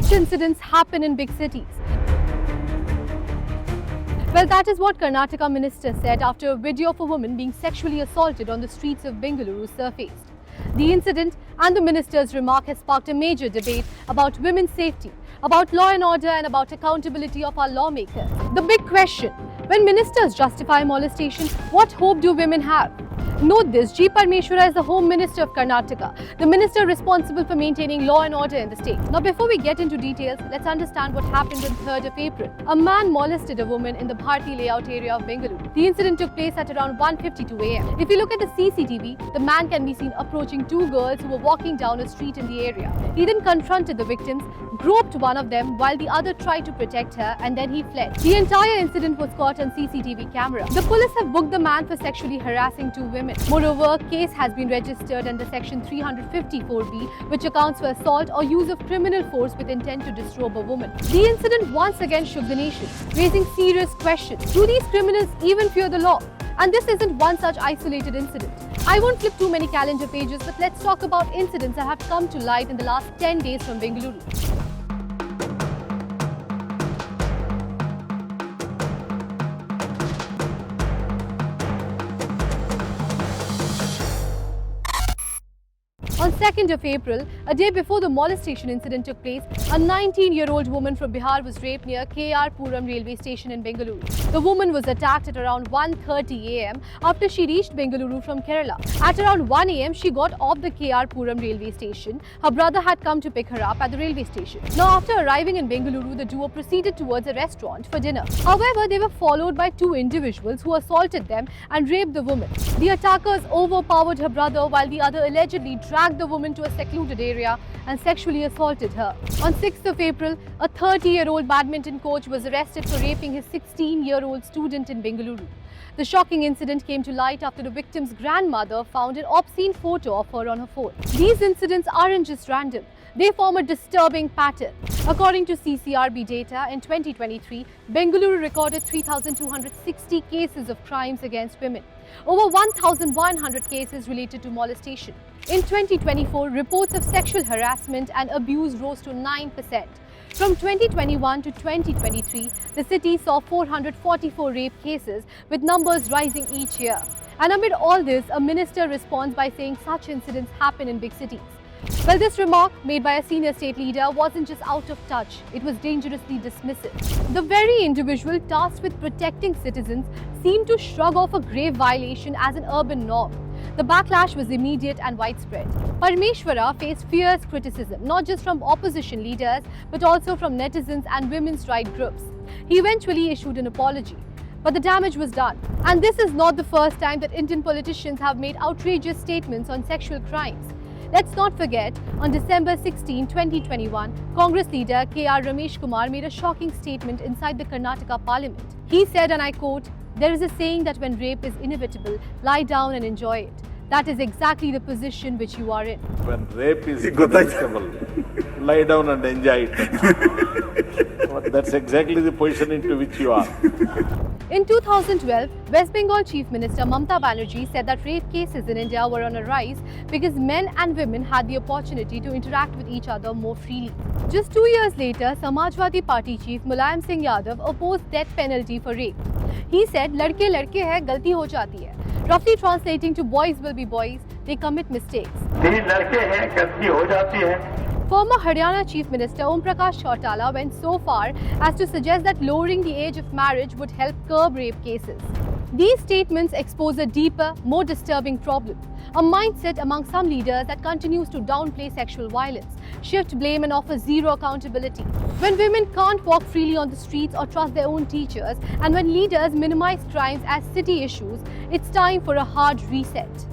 Such incidents happen in big cities. Well, that is what Karnataka minister said after a video of a woman being sexually assaulted on the streets of Bengaluru surfaced. The incident and the minister's remark has sparked a major debate about women's safety, about law and order, and about accountability of our lawmakers. The big question: when ministers justify molestation, what hope do women have? Note this, G. Parmeshwara is the Home Minister of Karnataka, the minister responsible for maintaining law and order in the state. Now, before we get into details, let's understand what happened on 3rd of April. A man molested a woman in the Bharti layout area of Bengaluru. The incident took place at around 1:52 a.m. If you look at the CCTV, the man can be seen approaching two girls who were walking down a street in the area. He then confronted the victims, groped one of them while the other tried to protect her, and then he fled. The entire incident was caught on CCTV camera. The police have booked the man for sexually harassing two women. Moreover, a case has been registered under section 354B, which accounts for assault or use of criminal force with intent to disrobe a woman. The incident once again shook the nation, raising serious questions. Do these criminals even fear the law? And this isn't one such isolated incident. I won't flip too many calendar pages, but let's talk about incidents that have come to light in the last 10 days from Bengaluru. On 2nd of April, a day before the molestation incident took place, a 19-year-old woman from Bihar was raped near KR Puram railway station in Bengaluru. The woman was attacked at around 1:30 a.m. after she reached Bengaluru from Kerala. At around 1 a.m., she got off the KR Puram railway station. Her brother had come to pick her up at the railway station. Now, after arriving in Bengaluru, the duo proceeded towards a restaurant for dinner. However, they were followed by two individuals who assaulted them and raped the woman. The attackers overpowered her brother while the other allegedly dragged the woman to a secluded area and sexually assaulted her. On 6th of April, a 30-year-old badminton coach was arrested for raping his 16-year-old student in Bengaluru. The shocking incident came to light after the victim's grandmother found an obscene photo of her on her phone. These incidents aren't just random. They form a disturbing pattern. According to CCRB data, in 2023, Bengaluru recorded 3,260 cases of crimes against women. Over 1,100 cases related to molestation. In 2024, reports of sexual harassment and abuse rose to 9%. From 2021 to 2023, the city saw 444 rape cases, with numbers rising each year. And amid all this, a minister responds by saying such incidents happen in big cities. Well, this remark made by a senior state leader wasn't just out of touch, it was dangerously dismissive. The very individual tasked with protecting citizens seemed to shrug off a grave violation as an urban norm. The backlash was immediate and widespread. Parmeshwara faced fierce criticism, not just from opposition leaders, but also from netizens and women's rights groups. He eventually issued an apology. But the damage was done. And this is not the first time that Indian politicians have made outrageous statements on sexual crimes. Let's not forget, on December 16, 2021, Congress leader K.R. Ramesh Kumar made a shocking statement inside the Karnataka parliament. He said, and I quote, "There is a saying that when rape is inevitable, lie down and enjoy it. That is exactly the position which you are in." When rape is inevitable, lie down and enjoy it. But that's exactly the position into which you are. In 2012, West Bengal Chief Minister Mamata Banerjee said that rape cases in India were on a rise because men and women had the opportunity to interact with each other more freely. Just 2 years later, Samajwadi Party Chief Mulayam Singh Yadav opposed death penalty for rape. He said, "Ladke ladke hai, galti ho jati hai." Roughly translating to boys will be boys, they commit mistakes. यही लड़के हैं, गलती हो जाती है. Former Haryana Chief Minister Om Prakash Chautala went so far as to suggest that lowering the age of marriage would help curb rape cases. These statements expose a deeper, more disturbing problem, a mindset among some leaders that continues to downplay sexual violence, shift blame and offer zero accountability. When women can't walk freely on the streets or trust their own teachers, and when leaders minimize crimes as city issues, it's time for a hard reset.